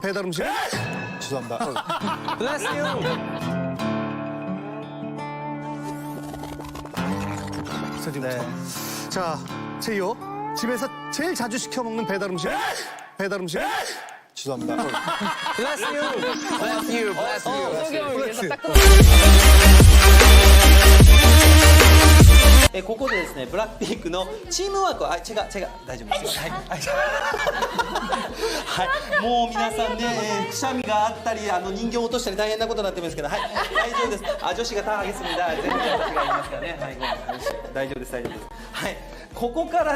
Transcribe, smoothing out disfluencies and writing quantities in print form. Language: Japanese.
배달 음식. 죄송합니다. Bless you. 네. 자, 제이오. 집에서 제일 자주 시켜 먹는 배달 음식. 배달 음식. 죄송합니다. Bless you. Bless you. Bless you. 소경을 위해서 딱 ここでですね、ブラックピンクのチームワークを、違う、大丈夫ですよ。はい、はい、もう皆さんね、くしゃみがあったり、人形を落としたり大変なことになってますけど、はい、大丈夫です。女子がターゲットに全部私がいますからね、はい、大丈夫です、大丈夫です。はい、ここから